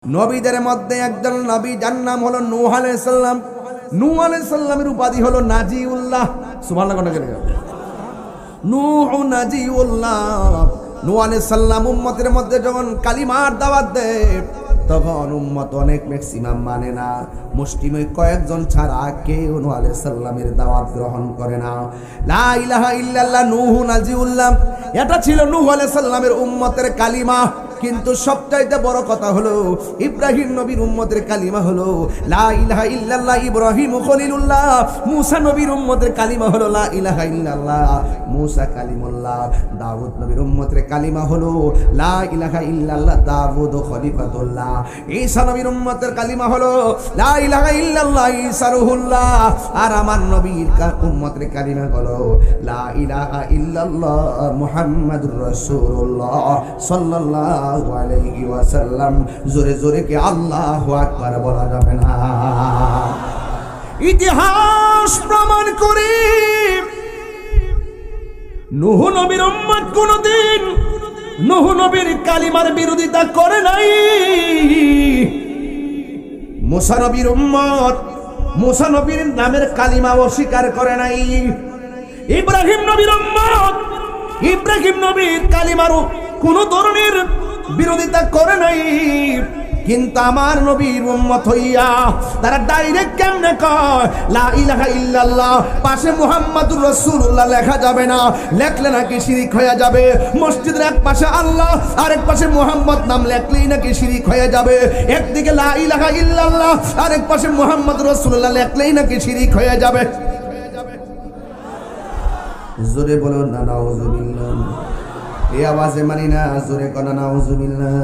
নবীদের মধ্যে একজন নবী যার নাম হলো নূহ আলাইহিস সালাম। নূহ আলাইহিস সালামের উপাধি হলো নাজিউল্লাহ। সুবহানাল্লাহ কোন কেন নূহ নাজিউল্লাহ। নূহ আলাইহিস সালাম উম্মতের মধ্যে যখন কালিমার দাওয়াত দেয় তখন উম্মত অনেক ম্যাক্সিমাম মানে না, মুসলিমে কয়েকজন ছাড়া কেউ নূহ আলাইহিস সালামের দাওয়াত গ্রহণ করে না। লা ইলাহা ইল্লাল্লাহ নূহ নাজিউল্লাহ, এটা ছিল নূহ আলাইহিস সালামের উম্মতের কালিমা। কিন্তু সবচাইতে বড় কথা হলো ইব্রাহিম নবীর উম্মতের কালিমা হলো লা ইলাহা ইল্লাল্লাহ। ইব্রাহিম খলিলুল্লাহ। মূসা নবীর উম্মতের কালিমা হলো লা ইলাহা ইল্লাল্লাহ, মূসা কালিমুল্লাহ। দাউদ নবীর উম্মতের কালিমা হলো লা ইলাহা ইল্লাল্লাহ, দাউদ খলিফাতুল্লাহ। ঈসা নবীর উম্মতের কালিমা হলো লা ইলাহা ইল্লাল্লাহ, ঈসা রূহুল্লাহ। আর আমার নবীর উম্মতের কালিমা হলো লা ইলাহা ইল্লাল্লাহ, মুহাম্মাদুর রাসূলুল্লাহ সাল্লাল্লাহু আলাইহি ওয়াসাল্লাম। জোরে জোরে কি আল্লাহু আকবার বলা যাবে না? ইতিহাস প্রমাণ করে নূহ নবীর উম্মত কোনদিন নূহ নবীর কালিমার বিরোধিতা করে নাই। মূসা নবীর উম্মত মূসা নবীর নামের কালিমা অস্বীকার করে নাই। ইব্রাহিম নবীর উম্মত ইব্রাহিম নবীর কালিমার কোন ধরনের বিরোধিতা করে নাই। কিন্তু আমার নবীর উম্মত হইয়া তারা ডাইরেক্ট কেমনে কয় লা ইলাহা ইল্লাল্লাহ, পাশে মুহাম্মাদুর রাসূলুল্লাহ লেখা যাবে না, লেখলে নাকি শিরিক হয়ে যাবে। মসজিদের এক পাশে আল্লাহ আর এক পাশে মুহাম্মদ নাম লেখলেই নাকি শিরিক হয়ে যাবে। একদিকে লা ইলাহা ইল্লাল্লাহ আর এক পাশে মুহাম্মাদুর রাসূলুল্লাহ লেখলেই নাকি শিরিক হয়ে যাবে। জোরে বলুন না নাউজুবিল্লাহ। এই আওয়াজে মানি না, জোরে কোনা নাউজুবিল্লাহ।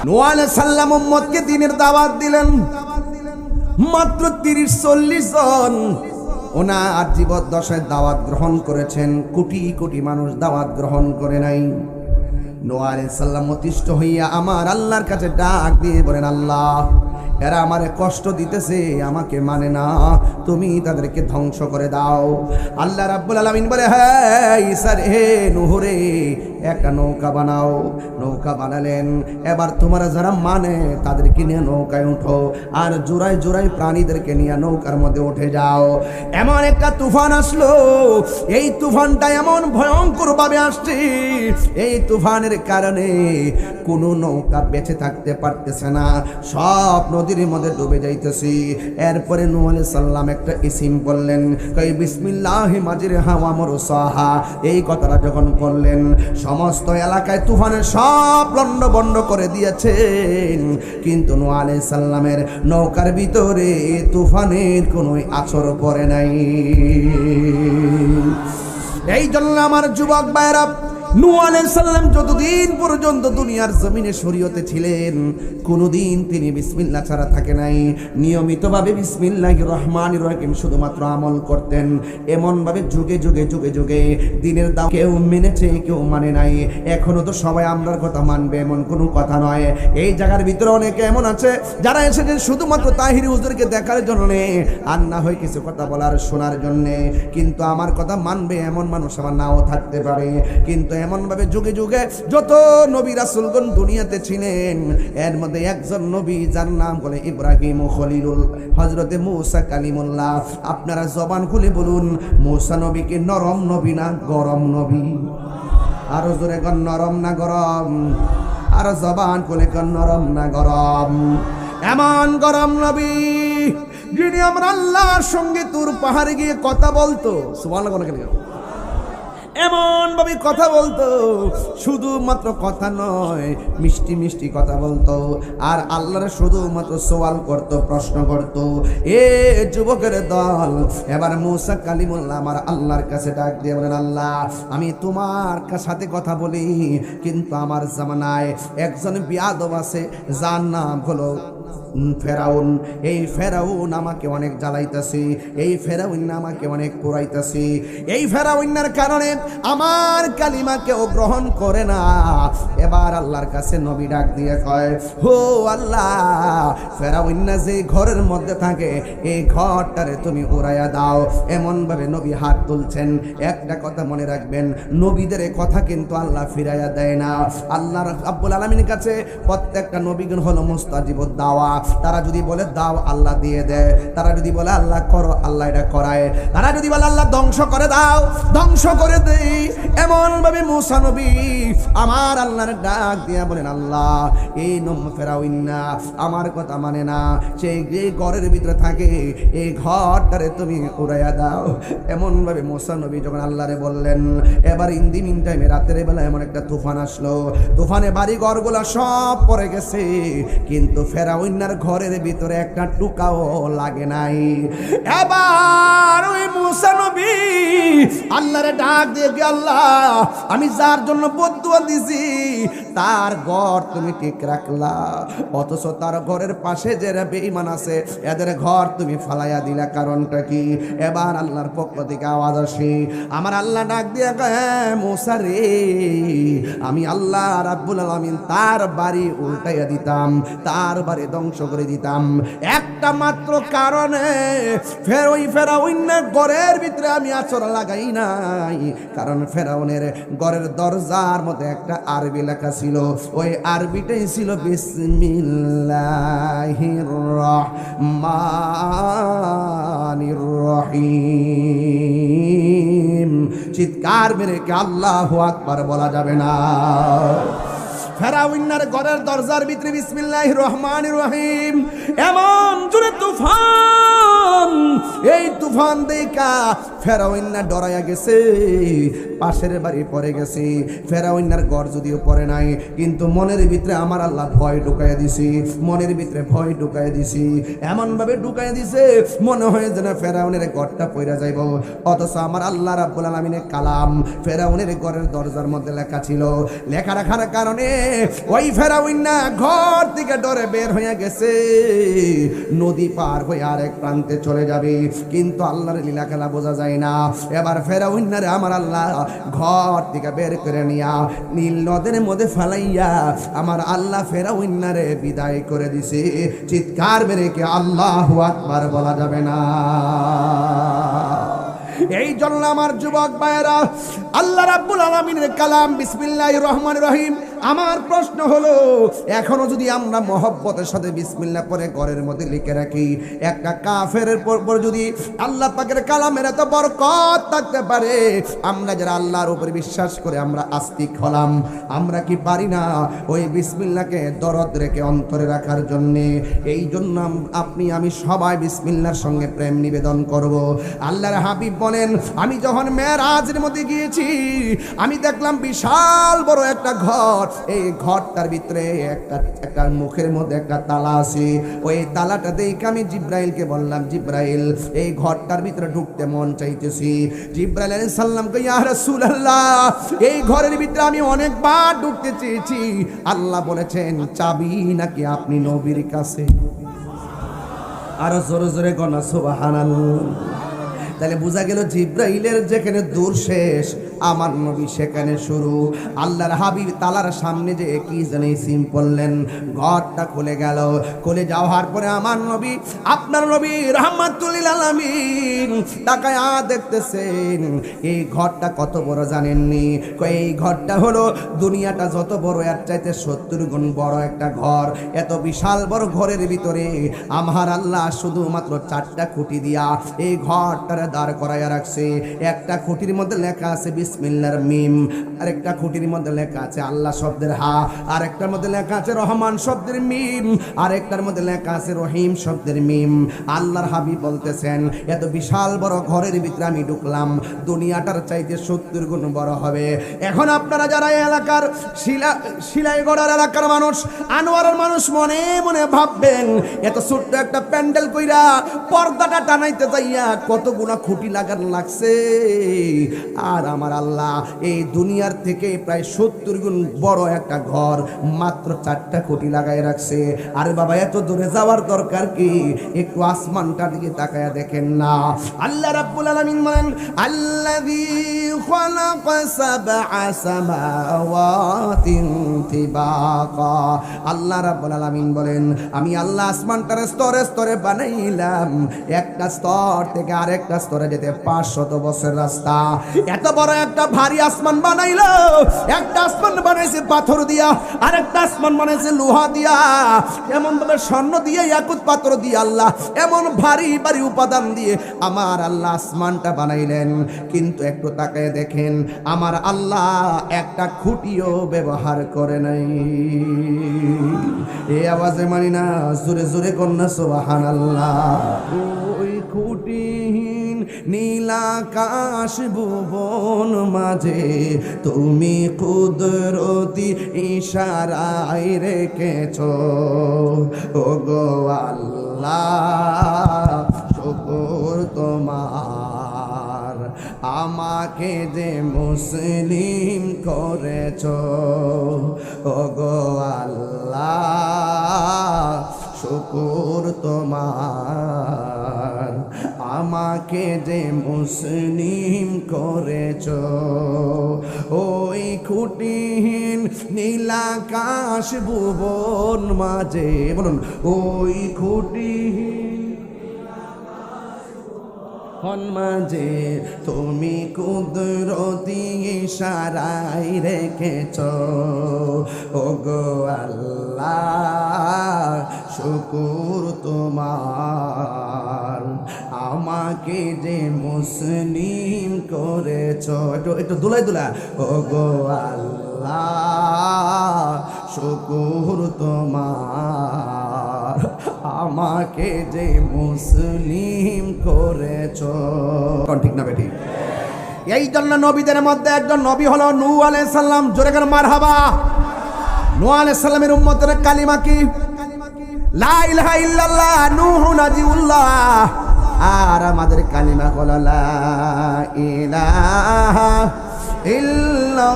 নূহ আলাইহিস সালাম উম্মতকে দ্বীনের দাওয়াত দিলেন। মাত্র 30-40 জন ওনার জীবদ্দশায় দাওয়াত গ্রহণ করেছেন। কোটি কোটি মানুষ দাওয়াত গ্রহণ করে নাই। নূহ আলাইহিস সালাম অতিষ্ঠ হইয়া আমার আল্লাহর কাছে ডাক দিয়ে বলেন, আল্লাহ এরা আমারে কষ্ট দিতেছে, আমাকে মানে না, তুমি তাদেরকে ধ্বংস করে দাও। আল্লাহ রাব্বুল আলামিন বলে, হ্যাঁ ঈসা রে, নূহ রে, একটা নৌকা বানাও। নৌকা বানালেন। এবার তোমরা যারা মানে তাদেরকে নিয়ে নৌকায় উঠো, আর জোড়ায় জোড়ায় প্রাণীদেরকে নিয়ে নৌকার মধ্যে উঠে যাও। এমন একটা তুফান আসলো, এই তুফানটা এমন ভয়ঙ্কর ভাবে আসছে, এই তুফানের কারণে কোনো নৌকা বেঁচে থাকতে পারতেছে না, সব নদীর মধ্যে ডুবে যাইতেছি। এরপরে নূহ আলাইহিস সালাম একটা ইসিম বললেন, কই বিসমিল্লাহি মাজরিহা ওয়া মুরসাহা। এই কথাটা যখন বললেন সমস্ত এলাকায় তুফানের সব লন্ডভন্ড করে দিয়েছেন, কিন্তু নূহ আলাইহিস সালামের নৌকার ভিতরে তুফানের কোনো আছর পড়ে নাই। এই জন্য আমার যুবক ভাইরা, নূহ আলাইহিস সালাম যতদিন পর্যন্ত দুনিয়ার জমিনে শরীয়তে ছিলেন কোনদিন তিনি বিসমিল্লাহ ছাড়া থাকে নাই। নিয়মিতভাবে বিসমিল্লাহির রহমানির রহিম শুধুমাত্র আমল করতেন। এমনভাবে যুগে যুগে যুগে যুগে দিনের দাও কেউ মেনেছে, কেউ মানে নাই। এখনো তো সবাই আমরার কথা মানবে এমন কোনো কথা নয়। এই জায়গার ভিতরে অনেকে এমন আছে যারা এসেছেন শুধুমাত্র তাহিরি হুজুরকে দেখার জন্য, আর না হয় কিছু কথা বলার শোনার জন্য। কিন্তু আমার কথা মানবে এমন মানুষ আমার নাও থাকতে পারে। কিন্তু এমনভাবে যুগে যুগে যত নবী রাসূলগণ দুনিয়াতে ছিলেন, এর মধ্যে একজন নবী যার নাম বলে ইব্রাহিম খলিলুল, হযরতে মূসা কালিমুল্লাহ। আপনারা জবান খুলে বলুন, মূসা নবী কি নরম নবী না গরম নবী? আরো জোরে কোন নরম না গরম? আরো জবান খুলে কোন নরম না গরম? এমন গরম নবী যিনি আমরা আল্লাহর সঙ্গে তুর পাহাড়ে গিয়ে কথা বলতো। সুবহানাল্লাহ কোন কেন? এমন ভাবে কথা বলতো, শুধুমাত্র কথা নয়, মিষ্টি মিষ্টি কথা বলতো। আর আল্লাহর শুধুমাত্র সওয়াল করত, প্রশ্ন করত। এ যুবকের দল, এবার মূসা কালিমুল্লাহ আমার আল্লাহর কাছে ডাক দিয়ে বলেন, আল্লাহ আমি তোমার সাথে কথা বলি, কিন্তু আমার জামানায় একজন বিয়াদব আছে যার নাম হলো ফেরাউন, এই ফেরাউন আমাকে অনেক জ্বালাইতেছে, এই ফেরাউন আমাকে অনেক পোড়াইতেছে, এই ফেরাউনের কারণে আমার কালিমা কেউ গ্রহণ করে না। এবার আল্লাহর কাছে নবী ডাক দিয়ে কয়, হো আল্লাহ, ফেরাউন যে ঘরের মধ্যে থাকে এই ঘরটারে তুমি উড়াইয়া দাও। এমন ভাবে নবী হাত তুলছেন। একটা কথা মনে রাখবেন, নবীদের কথা কিন্তু আল্লাহ ফিরাইয়া দেয় না। আল্লাহ রাব্বুল আলামিনের কাছে প্রত্যেকটা নবীগণ হলো মুস্তাজিবুদ দাওয়া। তারা যদি বলে দাও, আল্লাহ দিয়ে দেয়। তারা যদি বলে আল্লাহ করো, আল্লাহ এটা করায়। তারা যদি বলে আল্লাহ ধ্বংস করে দাও, ধ্বংস করে দেই। এমন ভাবে মুসা নবী আমার আল্লাহর ডাক দিয়া বলেন, আল্লাহ এই ফেরাউন না আমার কথা মানে না, সেই যে ঘরের ভিতরে থাকে এই ঘরটারে তুমি উড়াইয়া দাও। এমন ভাবে মুসা নবী যখন আল্লাহরে বললেন, এবার ইন্দি মিন টাইমে রাতের বেলা এমন একটা তুফান আসলো, তুফানে বাড়ি ঘরগুলা সব পড়ে গেছে, কিন্তু ফেরাউনের ঘরের ভিতরে একটা টুকাও লাগে নাই। এবার ওই মুসা নবী আল্লাহরে ডাক দিয়ে, আল্লাহ আমি যার জন্য বদদুয়া দিছি তার ঘর তুমি ঠিক রাখলা, অথচ তার ঘরের পাশে যারা বেঈমান আছে এদের ঘর তুমি ফালাইয়া দিলা, কারণটা কি? এবার আল্লাহর পক্ষ থেকে আওয়াজ আসে, আমার আল্লাহ ডাক দিয়ে কয়, মুসা রে, আমি আল্লাহ রাব্বুল আলামিন তার বাড়ি উল্টাইয়া দিতাম, তার বাড়ি ধ্বংস করে দিতাম একটা মাত্র কারণে, ফেরাউনের ঘরের ভিতরে আমি আচর লাগাই নাই। কারণ ফেরাউনের ঘরের দরজার মধ্যে একটা আরবি লেখা ছিল, ওই আরবিটাই ছিল বিসমিল্লাহির রহমানির রহিম। চিৎকার মেরে কে আল্লাহু আকবার বলা যাবে না? ফেরাউনের ঘরের দরজার ভিতরে বিসমিল্লাহির রহমানির রহিম, এমন জোরে তুফান, এই তুফান দেখা ফেরাউন ডরাইয়া গেছে, পাশের বাড়ি পড়ে গেছে। ফেরাউনের ঘর যদিও পড়ে নাই, কিন্তু মনের ভিতরে আমার আল্লাহ ভয় ঢুকাইয়া দিছি, মনের ভিতরে ভয় ঢুকাইয়া দিছি, এমন ভাবে ঢুকাইয়া দিছে মনে হয় যেন ফেরাউনের ঘরটা পড়ে যাইব। অথচ আমার আল্লাহ রাব্বুল আলামিনের কালাম ফেরাউনের ঘরের দরজার মধ্যে লেখা ছিল। লেখা রাখার কারণে ওই ফেরাউন না ঘর থেকে ডরে বের হয়ে গেছে, নদী পার হয়ে আরেক প্রান্তে চলে যাবে, কিন্তু আল্লাহর লীলা খেলা বোঝা যায় না। এবার ফেরাউন না আমার আল্লাহ ঘর থেকে বের করে নিয়া নীল নদের মধ্যে ফালাইয়া আমার আল্লাহ ফেরাউন না রে বিদায় করে দিছে। চিৎকার মেরে কে আল্লাহু আকবার বলা যাবে না? এই জন্য আমার যুবক ভাইয়েরা, আল্লাহ রাব্বুল আলামিনের কালাম বিসমিল্লাহির রহমানির রহিম। আমার প্রশ্ন হলো, এখনো যদি আমরা মহব্বতের সাথে বিসমিল্লাহ পরে ঘরের মধ্যে লিখে রাখি, একটা কাফেরের পর যদি আল্লাহ পাকের কালামের এত বরকত থাকতে পারে, আমরা যারা আল্লাহর উপর বিশ্বাস করে আমরা আস্তিক হলাম, আমরা কি পারি না ওই বিসমিল্লাহকে দরদ রেখে অন্তরে রাখার জন্যে? এই জন্য আপনি আমি সবাই বিসমিল্লাহর সঙ্গে প্রেম নিবেদন করব। আল্লাহর হাবিব বলেন, আমি যখন মেরাজের মধ্যে গিয়েছি আমি দেখলাম বিশাল বড় একটা ঘর, এই ঘরটার ভিতরে একটা মুখের মধ্যে একটা তালা আছে। ওই তালাটা দেখে আমি জিব্রাইলকে বললাম, জিব্রাইল এই ঘরটার ভিতরে ঢুকতে মন চাইতেছি। জিব্রাইল আলাইহিস সালাম কই, ইয়া রাসূলুল্লাহ এই ঘরের ভিতরে আমি অনেকবার ঢুকতে চেয়েছি, আল্লাহ বলেছেন চাবি নাকি আপনি নবীর কাছে? আরো জোরে জোরে গনা সুবহানাল্লাহ। তাহলে বোঝা গেল জিব্রাইলের যেখানে দূর শেষ, আমার নবী সেখানে শুরু। আল্লাহর হাবিব তালার সামনে যে কি জানি সিম পড়লেন, ঘরটা খুলে গেল। খুলে যাওয়ার পরে আমার নবী, আপনার নবী রাহমাতুল লিল আলামিন তাকায়া দেখতেছেন এই ঘরটা কত বড় জানেননি? এই ঘরটা হলো দুনিয়াটা যত বড় এর চাইতে 70 গুণ বড় একটা ঘর। এত বিশাল বড় ঘরের ভিতরে আমার আল্লাহ শুধুমাত্র 4টা খুঁটি দিয়া এই ঘরটার দাঁড় করাইয়া রাখছে। একটা খুঁটির মধ্যে লেখা আছে বিসমিল্লাহর মিম, আরেকটা খুঁটির মধ্যে লেখা আছে আল্লাহ শব্দের হা, আরেকটার মধ্যে লেখা আছে রহমান শব্দের মিম, আরেকটার মধ্যে লেখা আছে রহিম শব্দের মিম। আল্লাহর হাবিব বলতেছেন এত বিশাল বড় ঘরের ভিতরে আমি ঢুকলাম, দুনিয়াটার চাইতে 70 গুণ বড় হবে। এখন আপনারা যারা এলাকার শিলাইগড়ার এলাকার মানুষ, আনোয়ারের মানুষ, মনে মনে ভাববেন এত ছোট্ট একটা প্যান্ডেল কইরা পর্দাটা টানাইতে যাইয়া কত গুণা খুঁটি লাগানো লাগছে। আর আমার আল্লাহ এই দুনিয়ার থেকে প্রায় 70 গুণ বড় একটা ঘর মাত্র 4টা কোটি লাগায় রাখছে। আরে বাবা এত দূরে যাওয়ার দরকার কি? একটু আসমানটার দিকে তাকায়া দেখেন না। আল্লাহ রাব্বুল আলামিন বলেন আল্লাযী খালাকা সাবআ সামাওয়াতিন তিবাকা। আল্লাহ রাব্বুল আলামিন বলেন আমি আল্লাহ আসমানটার স্তরে স্তরে বানাইলাম। একটা স্তর থেকে আরেকটা স্তরে যেতে 500 বছর রাস্তা। এত বড় একটা ভারী আসমান বানাইলো। একটা আসমান বানাইছে পাথর দিয়া, আরেকটা আসমান বানাইছে লোহা দিয়া, এমন ভাবে স্বর্ণ দিয়ে ইয়াকুত পাথর দিয়ে আল্লাহ এমন ভারী ভারী উপাদান দিয়ে আমার আল্লাহ আসমানটা বানাইলেন। কিন্তু একটু তাকায় দেখেন আমার আল্লাহ একটা খুঁটিও ব্যবহার করে নাই। এই আওয়াজে মানি না, জোরে জোরে কন্যা সুবহানাল্লাহ। ওই খুঁটিহীন নীলাকাশ ভুবন মাঝে তুমি কুদরতি ইশারায় রেখেছ। ওগো আল্লাহ শুকর তোমার, আমাকে যে মুসলিম করেছ। ওগো আল্লাহ শুকর তোমার, আমাকে যে মুসলিম করেছ। ওই খুঁটিহীন নীলাকাশ ভুবন মাঝে, বলুন ওই খুঁটিহীন মাঝে তুমি কুদরতি ইশারায় রেখেছ। ওগো আল্লাহ শুকর তোমার, আমাকে যে মুসলিম করেছ। একটু দুলাই দুলা। ওগো আল্লাহ শুকর তোমার, আমাকে যে মুসলিম করেছ। ঠিক না বেটি? এই জন্য নবীদের মধ্যে একজন নবী হলো নূহ আলাইহিস সালাম। জোরে করে মারহাবা। নূহ আলাইহিস সালামের উম্মতের কালিমা কি? লা ইলাহা ইল্লাল্লাহ নূহ নাজিউল্লাহ। আর আমাদের কালিমা হলো লা ইলাহা ইল্লাল্লাহ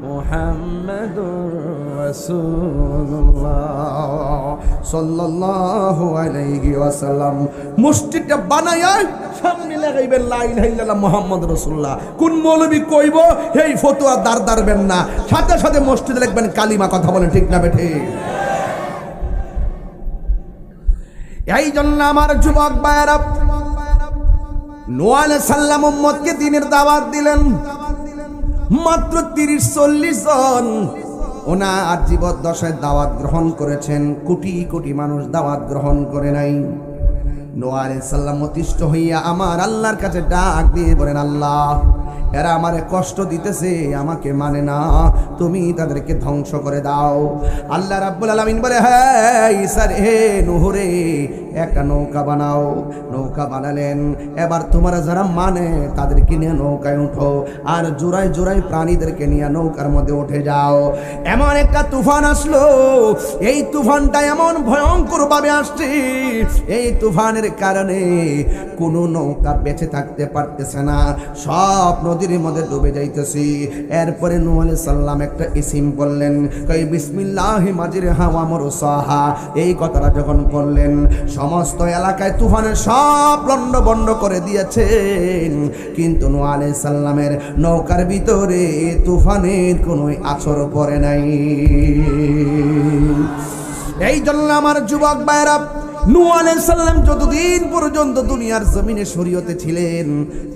মুহাম্মাদুর রাসূলুল্লাহ সাল্লাল্লাহু আলাইহি ওয়াসাল্লাম। মসজিদটা বানায়া সামনে লাগাইবেন লা ইলাহা ইল্লাল্লাহ মুহাম্মাদুর রাসূলুল্লাহ। কোন মৌলবী কইব এই ফতোয়া দাঁড়বেন না, সাথে সাথে মসজিদে লিখবেন কালিমা। কথা বলেন ঠিক না বেঠে? এই জন্য আমার যুবক ভাইরা নূহ আলাইহিস সালাম উম্মতকে দ্বীনের দাওয়াত দিলেন। মাত্র 30-40 জন ওনার জীবদ্দশায় দাওয়াত গ্রহণ করেছেন। কোটি কোটি মানুষ দাওয়াত গ্রহণ করে নাই। নূহ আলাইহিস সালাম অতিষ্ঠ হইয়া আমার আল্লাহর কাছে ডাক দিয়ে বলেন আল্লাহ এরা আমারে কষ্ট দিতেছে, আমাকে মানে না, তুমি তাদেরকে ধ্বংস করে দাও। আল্লাহ রাব্বুল আলামিন বলে হ্যাঁ ঈসা রে নূহ রে একটা নৌকা বানাও। নৌকা বানালেন। এবার তোমরা যারা মানে তাদেরকে নিয়ে নৌকায় উঠো, আর জোড়ায় জোড়ায় প্রাণীদেরকে নিয়ে নৌকার মধ্যে উঠে যাও। এমন একটা তুফান আসলো, এই তুফানটা এমন ভয়ঙ্কর ভাবে আসছে, এই তুফানের কারণে কোনো নৌকা বেঁচে থাকতে পারতেছে না, সব নদীর মধ্যে ডুবে যাইতেছি। এরপরে নূহ আলাইহিস সালাম একটা ইসিম বললেন, কই বিসমিল্লাহি মাজরিহা ওয়া মুরসাহা। এই কথাটা যখন বললেন সমস্ত এলাকায় তুফানের সব লন্ডভন্ড করে দিয়েছেন, কিন্তু নূহ আলাইহিস সালামের নৌকার ভিতরে তুফানের কোনো আছর পড়ে নাই। এই জন্য আমার যুবক ভাইরা নূহ আলাইহিস সালাম যতদিন পর্যন্ত দুনিয়ার জমিনে শরীয়তে ছিলেন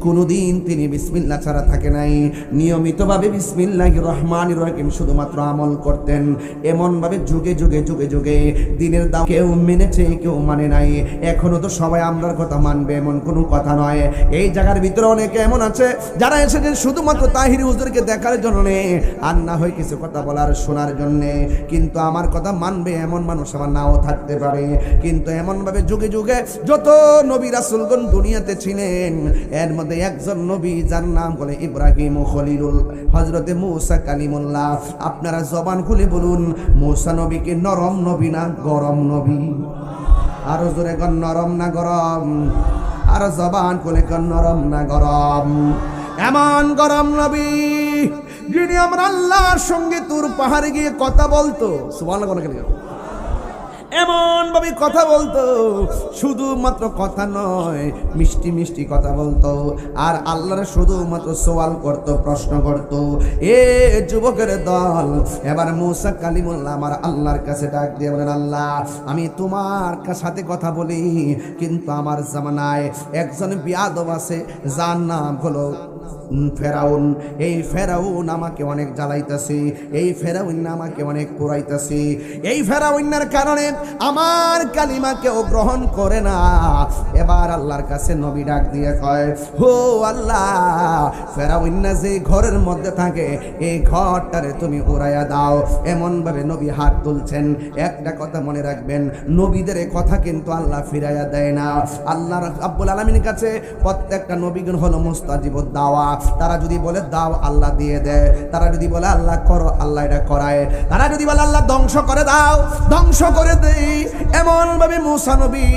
কোনোদিন তিনি বিসমিল্লাহ ছাড়া থাকে নাই। নিয়মিতভাবে বিসমিল্লাহির রহমানির রহিম শুধুমাত্র আমল করতেন। এমনভাবে যুগে যুগে যুগে যুগে দিনের দাও কেউ মেনেছে কেউ মানে নাই। এখনো তো সবাই আমরার কথা মানবে এমন কোনো কথা নয়। এই জায়গার ভিতরে অনেকে এমন আছে যারা এসেছে শুধুমাত্র তাহিরি হুজুরকে দেখার জন্য, আর না হয় কিছু কথা বলার শোনার জন্যে। কিন্তু আমার কথা মানবে এমন মানুষ আমার নাও থাকতে পারে। কিন্তু এমন ভাবে যুগে যুগে যত নবী রাসূলগণ দুনিয়াতে ছিলেন, এর মধ্যে একজন নবী যার নাম বলে ইব্রাহিম খলিলুল, হযরতে মূসা কালিমুল্লাহ। আপনারা জবান খুলে বলুন, মূসা নবীকে নরম নবী না গরম নবী? আরো জোরে গণ, নরম না গরম? আরো জবান খুলে গণ, নরম না গরম? এমন গরম নবী যিনি আমার আল্লাহর সঙ্গে তুর পাহাড়ে গিয়ে কথা বলতো, সুবহানাল্লাহ কেন, এমন ভাবে কথা বলতো, শুধুমাত্র কথা নয় মিষ্টি মিষ্টি কথা বলতো, আর আল্লাহর শুধুমাত্র সওয়াল করতো, প্রশ্ন করতো। এ যুবকের দল, এবার মুসা কালিমুল্লাহ আমার আল্লাহর কাছে ডাক দিয়ে বলেন, আল্লাহ আমি তোমার সাথে কথা বলি, কিন্তু আমার জামানায় একজন বিয়াদব আছে যার নাম হলো ফেরাউন। এই ফেরাউন আমাকে অনেক জ্বালাইতেছে, এই ফেরাউন আমাকে অনেক পোড়াইতেছে, এই ফেরাউনের কারণে আমার কালিমা কেউ গ্রহণ করে না। এবার আল্লাহর কাছে নবী ডাক দিয়ে কয়, হো আল্লাহ, ফেরাউন যে ঘরের মধ্যে থাকে এই ঘরটারে তুমি উড়াইয়া দাও। এমন ভাবে নবী হাত তুলছেন। একটা কথা মনে রাখবেন, নবীদের কথা কিন্তু আল্লাহ ফিরাইয়া দেয় না। আল্লাহ রাব্বুল আলামিনের কাছে প্রত্যেকটা নবীগণ হলো মুস্তাজিবুদ দাওয়া। তারা যদি বলে দাও আল্লাহ দিয়ে দেয়, তারা যদি বলে আল্লাহ করো আল্লাহ এটা করায়, তারা যদি বলে আল্লাহ ধ্বংস করে দাও ধ্বংস করে দেই। এমন ভাবে মুসা নবী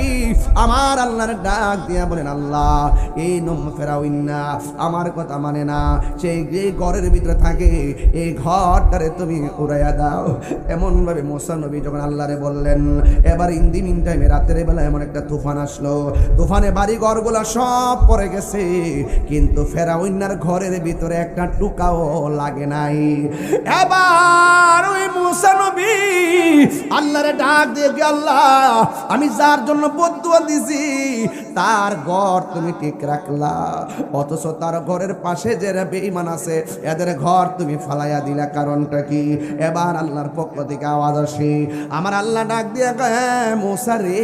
আমার আল্লাহর ডাক দিয়া বলেন, আল্লাহ এই ফেরাউন না আমার কথা মানে না, সেই যে ঘরের ভিতরে থাকে এই ঘরটারে তুমি উড়াইয়া দাও। এমন ভাবে মুসা নবী যখন আল্লাহরে বললেন, এবার ইন টাইমে রাতের বেলা এমন একটা তুফান আসলো, তুফানে বাড়ি ঘরগুলা সব পড়ে গেছে, কিন্তু ফেরাউনের ঘরের ভিতরে একটা টুকাও লাগে নাই। এবার ওই মুসা নবী আল্লাহরে ডাক দিয়ে, আল্লাহ আমি যার জন্য বদদুয়া দিছি তার ঘর তুমি ঠিক রাখলা, অথচ তার ঘরের পাশে যারা বেঈমান আছে এদের ঘর তুমি ফালাইয়া দিলা, কারণটা কি? এবার আল্লাহর পক্ষ থেকে আওয়াজ আসে, আমার আল্লাহ ডাক দিয়ে কয়, মুসা রে,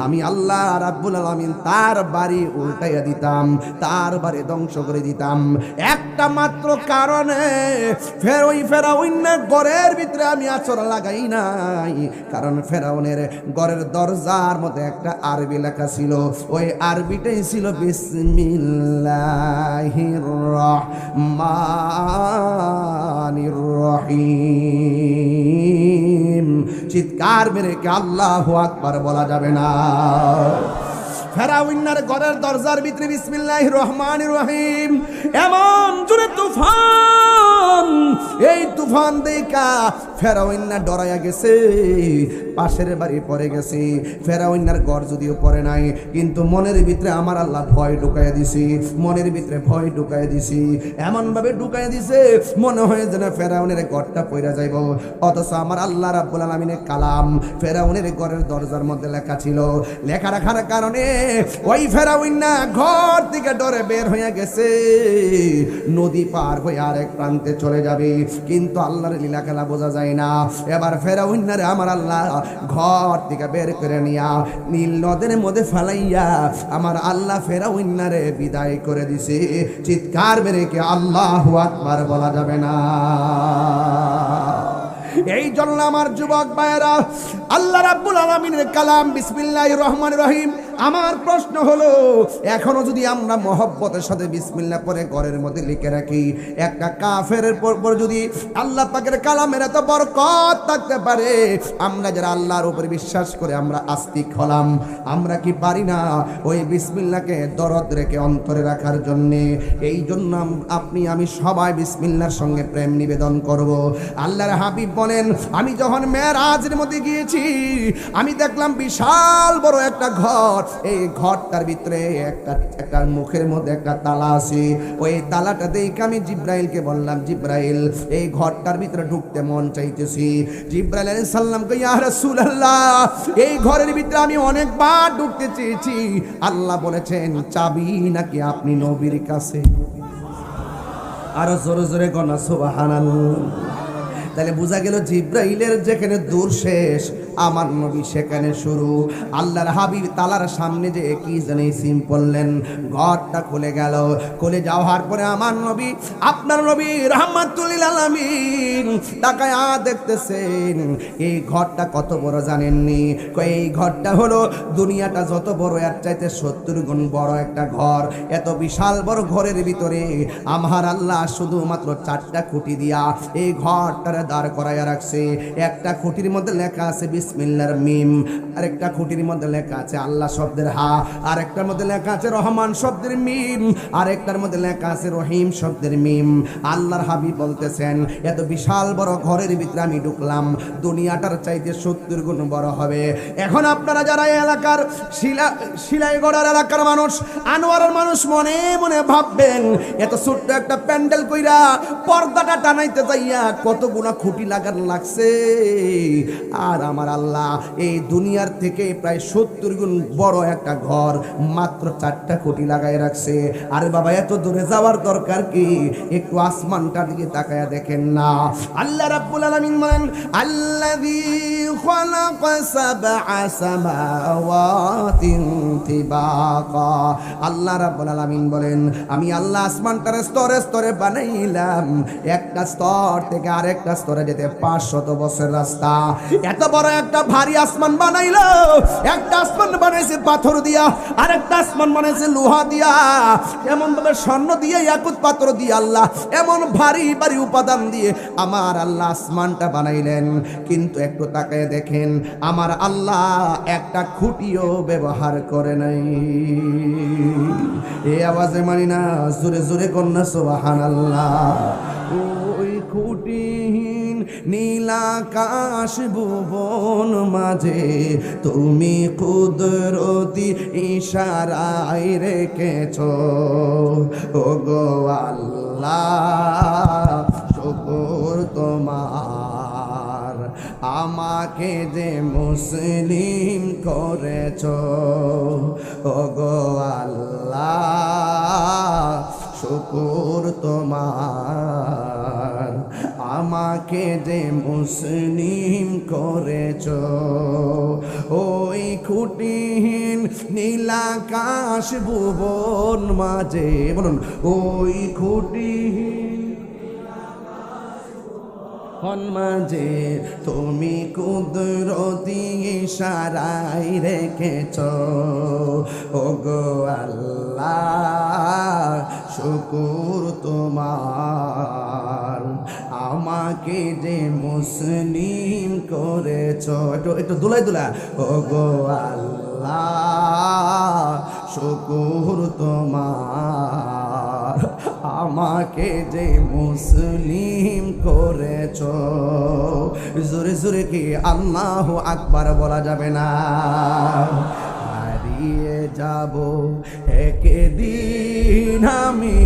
আমি আল্লাহ রাব্বুল আলামিন তার বাড়ি উল্টাইয়া দিতাম, তার বাড়ি ধ্বংস করে দিতাম একটা মাত্র কারণে, ফেরাউনের ঘরের ভিতরে আমি আচর লাগাই নাই, কারণ ফেরাউনের ঘরের দরজার মধ্যে একটা আরবি লেখা ছিল, ওই আরবিটাই ছিল বিসমিল্লাহির রহমানির রহিম। চিৎকার মেরে কে আল্লাহু আকবার বলা যাবে না? ফেরাউনের ঘরের দরজার ভিতরে বিসমিল্লাহির রহমানির রহিম, এমন জোরে তুফান, এই তুফান দেখা ফেরাউন ডরাইয়া গেছে, পাশের বাড়ি পড়ে গেছে। ফেরাউনের ঘর যদিও পড়ে নাই, কিন্তু মনের ভিতরে আমার আল্লাহ ভয় ঢুকাইয়া দিছি, মনের ভিতরে ভয় ঢুকাইয়া দিছি, এমন ভাবে ঢুকাইয়া দিছে মনে হয় যেন ফেরাউনের ঘরটা পড়ে যাইব, অথচ আমার আল্লাহ রাব্বুল আলামিনের কালাম ফেরাউনের ঘরের দরজার মধ্যে লেখা ছিল। লেখা রাখার কারণে ওই ফেরাউন না ঘর থেকে ডরে বের হয়ে গেছে, নদী পার হয়ে আরেক প্রান্তে চলে যাবে, কিন্তু আল্লাহর লীলা খেলা বোঝা যায় না। এবার ফেরাউন না আমার আল্লাহ ঘর থেকে বের করে নিয়া নীল নদের মধ্যে ফালাইয়া আমার আল্লাহ ফেরাউন না রে বিদায় করে দিছে। চিৎকার মেরে কে আল্লাহু আকবার বলা যাবে না? এই জন্য আমার যুবক ভাইয়েরা, আল্লাহ রাব্বুল আলামিনের কালাম বিসমিল্লাহির রহমানির রহিম, আমার প্রশ্ন হলো, এখনো যদি আমরা মহব্বতের সাথে বিসমিল্লাহ পরে ঘরের মধ্যে লিখে রাখি, একটা কাফেরের পর যদি আল্লাহ পাকের কালামের এত বরকত থাকতে পারে, আমরা যারা আল্লাহর উপর বিশ্বাস করে আমরা আস্তিক হলাম, আমরা কি পারি না ওই বিসমিল্লাহকে দরদ রেখে অন্তরে রাখার জন্যে? এই জন্য আপনি আমি সবাই বিসমিল্লাহর সঙ্গে প্রেম নিবেদন করব। আল্লাহর হাবিব বলেন, আমি যখন মেরাজের মধ্যে গিয়েছি আমি দেখলাম বিশাল বড় একটা ঘর, এই ঘরটার ভিতরে একটা মুখের মধ্যে একটা তালা আছে, ওই তালাটা দেখে আমি জিব্রাইলকে বললাম, জিব্রাইল এই ঘরটার ভিতরে ঢুকতে মন চাইতেছি। জিব্রাইল আলাইহিস সালাম কই, ইয়া রাসূলুল্লাহ, এই ঘরের ভিতরে আমি অনেকবার ঢুকতে চেয়েছি, আল্লাহ বলেছেন চাবি নাকি আপনি নবীর কাছে? আরো জোরে জোরে গনা সুবহানাল্লাহ। তাহলে বোঝা গেল জিব্রাইলের যেখানে দূর শেষ আমার নবী সেখানে শুরু। আল্লাহর হাবিব তালার সামনে যে কি জানি সিম পড়লেন, ঘরটা খুলে গেল। খুলে যাওয়ার পরে আমার নবী, আপনার নবী রাহমাতুল লিল আলামিন তাকায়া দেখতেছেন এই ঘরটা কত বড় জানেননি? এই ঘরটা হলো দুনিয়াটা যত বড় এর চাইতে 70 গুণ বড় একটা ঘর। এত বিশাল বড় ঘরের ভিতরে আমার আল্লাহ শুধুমাত্র 4টা খুঁটি দিয়া এই ঘরটারে দাঁড় করাইয়া রাখছে। একটা খুঁটির মধ্যে লেখা আছে বিসমিল্লাহর মিম, আরেকটা খুঁটির মধ্যে লেখা আছে আল্লাহ শব্দের হা, আরেকটার মধ্যে লেখা আছে রহমান শব্দের মিম, আরেকটার মধ্যে লেখা আছে রহিম শব্দের মিম। আল্লাহর হাবিব বলতেছেন এত বিশাল বড় ঘরের ভিতরে আমি ঢুকলাম, দুনিয়াটার চাইতে 70 গুণ বড় হবে। এখন আপনারা যারা এই এলাকার শিলাইগড়ার এলাকার মানুষ, আনোয়ারের মানুষ, মনে মনে ভাববেন এত ছোট্ট একটা প্যান্ডেল কইরা পর্দাটা টানাইতে যাইয়া কত গুণা খুঁটি লাগার লাগছে। আর আমার আল্লাহ এই দুনিয়ার থেকে প্রায় 70 গুণ বড় একটা ঘর মাত্র 4টা খুঁটি লাগাই রাখছে। আরে বাবা এত দূরে যাওয়ার দরকার কি? একটু আসমানটার দিকে তাকায়া দেখেন না। আল্লাহ রাব্বুল আলামিন বলেন আল্লাযী খালাকা সাবআ সামাওয়াতিন তিবাকা। আল্লাহ রাব্বুল আলামিন বলেন আমি আল্লাহ আসমানটার স্তরে স্তরে বানাইলাম, একটা স্তর থেকে আরেকটা স্তরে যেতে 500 বছর রাস্তা। এত বড় একটা ভারী আসমান বানাইলো। একটা আসমান বানাইছে পাথর দিয়া, আরেকটা আসমান বানাইছে লোহা দিয়া, এমন ভাবে স্বর্ণ দিয়ে ইয়াকুত পাথর দিয়ে আল্লাহ এমন ভারী ভারী উপাদান দিয়ে আমার আল্লাহ আসমানটা বানাইলেন। কিন্তু একটু তাকায় দেখেন আমার আল্লাহ একটা খুঁটিও ব্যবহার করে নাই। এই আওয়াজে মানি না, জোরে জোরে কন্যা সুবহানাল্লাহ। ওই খুঁটিহীন নীলাকাশ ভুবন মাঝে তুমি কুদরতি ইশারায় রেখেছ। ও গো আল্লাহ শুকর তোমার, আমাকে যে মুসলিম করেছ। ও গো আল্লাহ শুকর তোমার, আমাকে যে মুসলিম করেছ। ওই খুঁটিহীন নীলাকাশ ভুবন মাঝে, বলুন ওই খুঁটিহীন মাঝে তুমি কুদরতি ইশারায় রেখেছ। ও গো আল্লাহ শুকর তোমার, আমাকে যে মুসলিম করেছ। একটু দুলাই দুলা। ও গো আল্লাহ শুকর তোমার, আমাকে যে মুসলিম করেছ। জোরে জোরে কি আল্লাহু আকবার বলা যাবে না? হারিয়ে যাব একদিন আমি,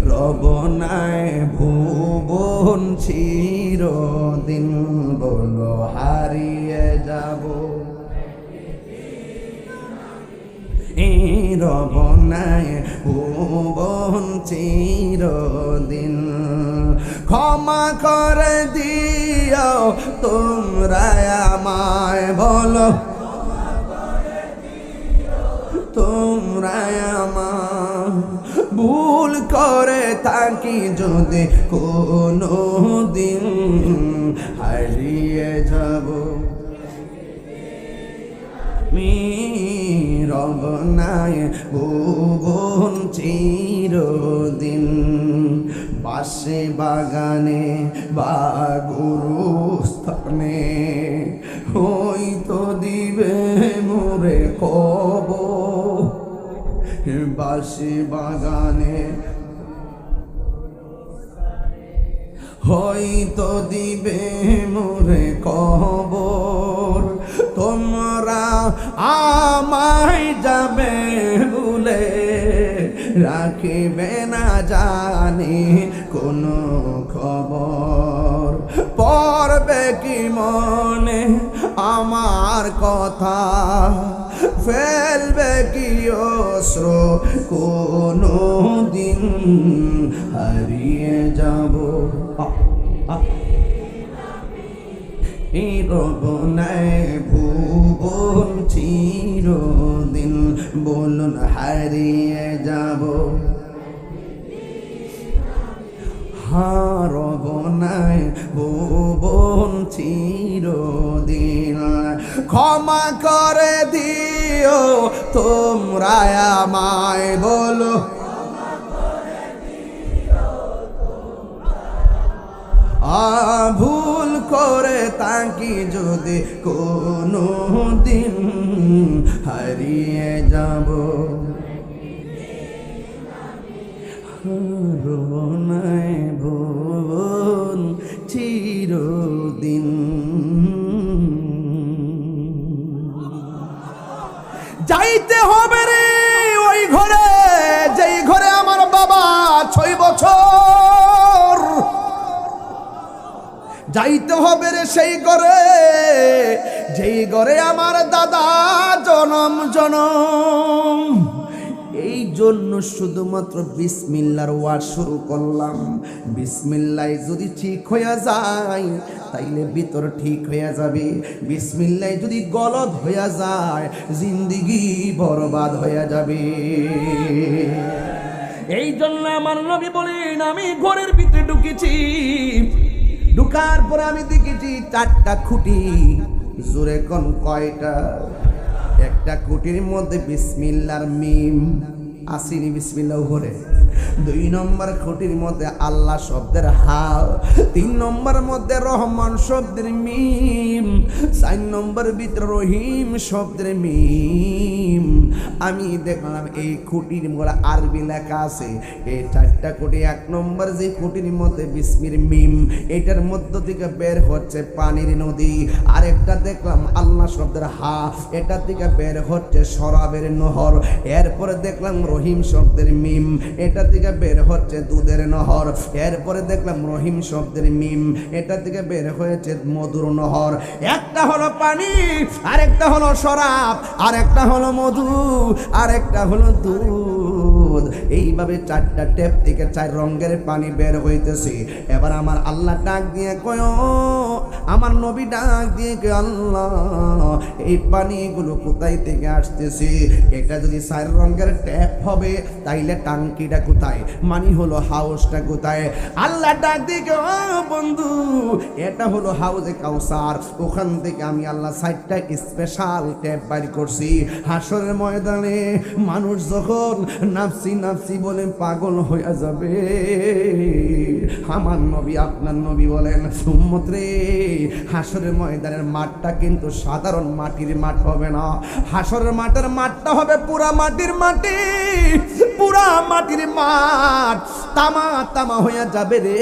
রব নাই ভুবন চিরদিন। বলো হারিয়ে যাব রব নাই ভুবন চিরদিন। ক্ষমা করে দিও তোমরা আমায়, বলো তোমরা আমার ভুল করে থাকি যদি কোনো দিন, হারিয়ে যাব রব নাই ভুবন চিরদিন। পাশে বাগানে বা গুরুস্থানে হয়তো দিবে মোরে কবর। বাসে বাগানে হয়তো দিবে মোরে কবর। তোমরা আমায় যাবে ভুলে, রাখিবে না জানি কোনো খবর। পড়বে কি মনে আমার কথা, ফেলবে কি অশ্রু কোনো দিন, হারিয়ে যাব রব নাই ভুবন চিরদিন। বলুন হারিয়ে যাব রব নাই ভুবন চিরদিন। ক্ষমা করে দিও তোমরা আমায়, বলো ভুল করে তাকি যদি কোনো দিন হারিয়ে যাব, রোনায় ভুবন চিরদিন। যাইতে হবে রে ওই ঘরে, যেই ঘরে আমার বাবা 6 বছর। যাইতে হবে রে সেই ঘরে, যেই ঘরে আমার দাদা জনম জনম। এই জন্য শুধুমাত্র বিসমিল্লাহর ওয়াজ শুরু করলাম। বিসমিল্লাহ যদি ঠিক হয়ে যায় তাইলে ভিতর ঠিক হয়ে যাবে, বিসমিল্লাহ যদি গলত হয়ে যায় জিন্দেগি বরবাদ হয়ে যাবে। এই জন্য আমার নবী বলেন, আমি ঘরের ভিতরে ঢুকেছি, ঢুকার পরে আমি দেখেছি 4টা খুঁটি। জোরে কোন কয়টা? একটা খুঁটির মধ্যে বিসমিল্লাহর মিম আসিনি, বিসমিল্লাহ উপরে। 2 নম্বর খুঁটির মধ্যে আল্লাহ শব্দের হা, 3 নম্বর মধ্যে রহমান শব্দের মিম, 4 নম্বর ভিতরে রহিম শব্দের মিম। আমি দেখলাম এই খুঁটির মধ্যে আরবি লেখা আছে। এই 4টা খুঁটি, 1 নম্বর যে খুঁটির মধ্যে বিসমির মিম, এটার মধ্য থেকে বের হচ্ছে পানির নদী। আরেকটা দেখলাম আল্লাহ শব্দের হা, এটা থেকে বের হচ্ছে শরাবের নহর। এরপরে দেখলাম রহিম শব্দের মিম, এটা থেকে বের হচ্ছে দুধের নহর। এরপরে দেখলাম রহিম শব্দের মিম, এটা থেকে বের হয়েছে মধুর নহর। একটা হলো পানি, আরেকটা হলো শরাব, আরেকটা হলো মধু, আরেকটা হলো দুধ। এইভাবে 4টা টেপ থেকে 4 রঙের পানি বের হইতেছে। এবার আমার আল্লাহ ডাক দিয়ে কয়, আমার নবী ডাক দিয়ে কয়, আল্লাহ এই পানিগুলো কোথায় থেকে আসতেছে? এটা যদি 4 রঙের ট্যাপ হবে তাইলে টাঙ্কিটা কোথায়, মানে হলো হাউসটা কোথায়? আল্লাহ ডাক দিয়ে কয়, ও বন্ধু এটা হলো হাউজে কাউসার। ওখান থেকে আমি আল্লাহ 4টা স্পেশাল ট্যাপ বাইর করছি। হাসরের ময়দানে মানুষ যখন নাফসি নাফসি বলে পাগল হয়ে যাবে, আমার নবী আপনার নবী বলেন, উম্মত রে হাসরের ময়দানের মাঠটা কিন্তু সাধারণ মাটির মাঠ হবে না। হাসরের মাঠের মাঠটা হবে পুরা মাটির মাটি, পুরা মাটির মাঠ তামা তামা হয়ে যাবে রে।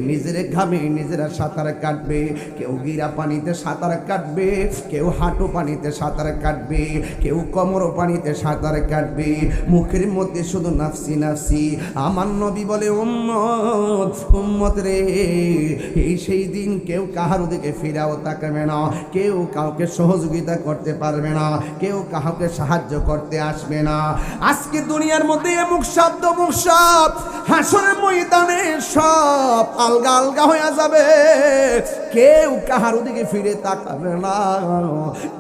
নিজের ঘামে নিজেরা সাঁতার কাটবে, কেউ গিরা পানিতে সাঁতার কাটবে, কেউ হাঁটু পানিতে সাঁতার কাটবে, কেউ কোমর পানিতে সাঁতার কাটবে। মুখের মধ্যে শুধু নাফসি নাফসি। আমার নবী বলে, উম্মত উম্মত রে, এই সেই দিন কেউ কাহার দিকে ফিরাও তাকাবে না, কেউ কাউকে সহযোগিতা করতে পারবে না, কেউ কাউকে সাহায্য করতে আসবে না। আজকে দুনিয়ার মধ্যে মুখ শব্দ মুখ সব, হাসরের ময়দানে সব আলগা আলগা হয়ে যাবে, কেউ কাহার দিকে ফিরে তাকাবে না।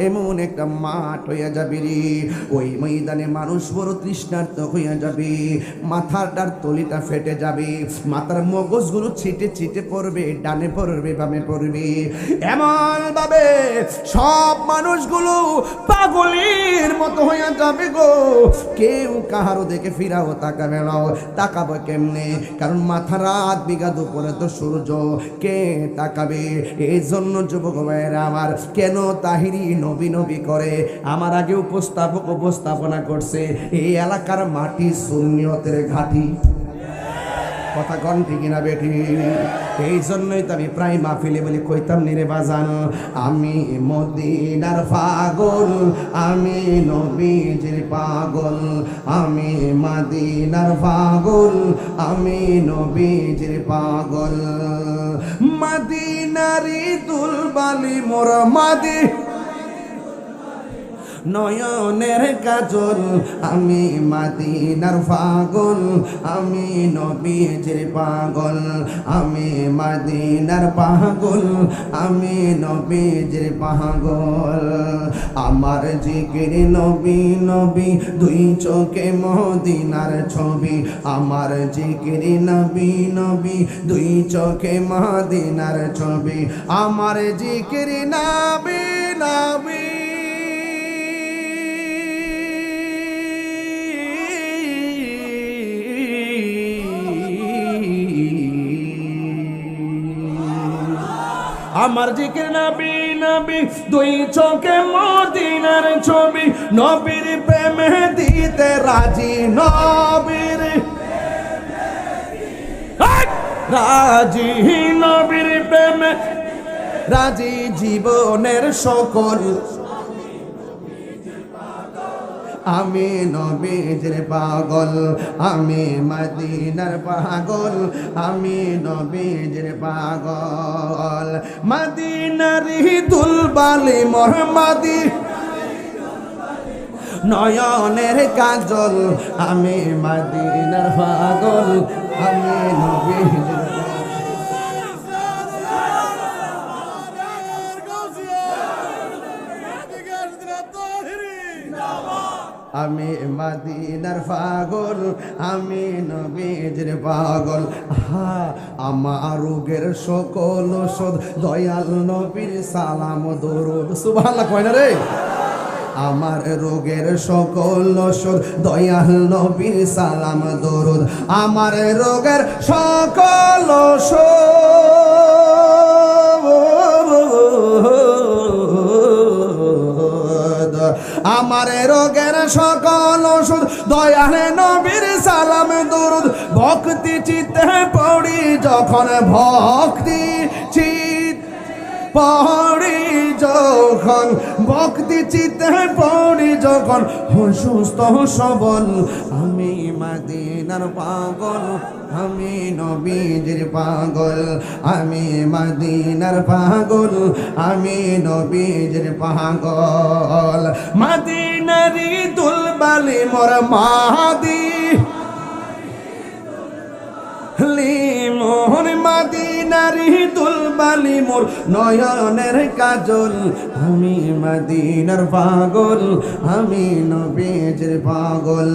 এমন একটা মাঠ হয়ে যাবে রে, ওই ময়দানে মানুষ বড় তৃষ্ণার্ত হয়ে যাবে, মাথাটার তলিটা ফেটে যাবে, মাথার মগজগুলো ছিটে ছিটে পড়বে, ডানে পড়বে বামে পড়বে। এমন ভাবে সব মানুষগুলো পাগলের মতো হয়ে যাবে গো, কেউ কাহারও দেখে ফিরাও তাকাবে না। তাকাবো কেমনে? কারণ মাথা রাত বিঘা দুপুরে তো সূর্য, কে তাকাবে? এই জন্য যুবক ভাইয়েরা আমার, কেন তাহিরি নবী নবী করে? আমার আগে উপস্থাপনা করছে, এই এলাকার মাটি সুন্নিয়তের ঘাঁটি। কথা কন ঠিক না বেটি? এই জন্যই তো আমি প্রায় মাহফিলে বলি, কইতাম নিরে বাজান, আমি মদিনার পাগল, আমি নবীজির পাগল, আমি মদিনার পাগল, আমি নবীজির পাগল। মদিনারি দুলবালি মোর মাদি নয়নের কাজল, আমি মদিনার পাগল, আমি নবীজির পাগল, আমি মদিনার পাগল, আমি নবীজির পাগল। আমার জিকির নবী নবী, 2 চোখে মদিনার ছবি, আমার জিকির নবী নবী, 2 চোখে মদিনার ছবি, আমার জিকির নবী নবী। আমার জিকির নবী নবী, দুই চোখে মদিনার ছবি, নবীর প্রেমে দিতে রাজি, নবীর রাজি, নবীর প্রেমে রাজি, জীবনের সকল আমি নবীজির পাগল, আমি মদিনার পাগল, আমি নবীজির পাগল, মদিনার দুলবালি মোহাম্মদি নয়নের কাজল, আমি মদিনার পাগল, আমি নবীজির আমি মদিনার পাগল, আমি নবীজির পাগল। আমার রোগের সকল ওষুধ দয়াল নবীর সালাম দরুদ, সুবহানাল্লাহ কয় না রে। আমার রোগের সকল ওষুধ দয়াল নবীর সালাম দরুদ, আমার রোগের সকল ওষুধ, আমার রোগের সকল ওষুধ দয়াল নবীর সালাম দরুদ। ভক্তি চিত্তে পড়ি যখন, ভক্তি চিত পড়ি যখন, ভক্তি চিত্তে পড়ি যখন, সুস্থ সবল আমি মদিনার পাগল, আমি নবীজির পাগল, আমি মদিনার পাগল, আমি নবীজির পাগল। মদিনারি দুলবালি মোর মাদি মোহন, মদিনারি দুলবালি মোর নয়নের কাজল, আমি মদিনার পাগল, আমি নবীজির পাগল,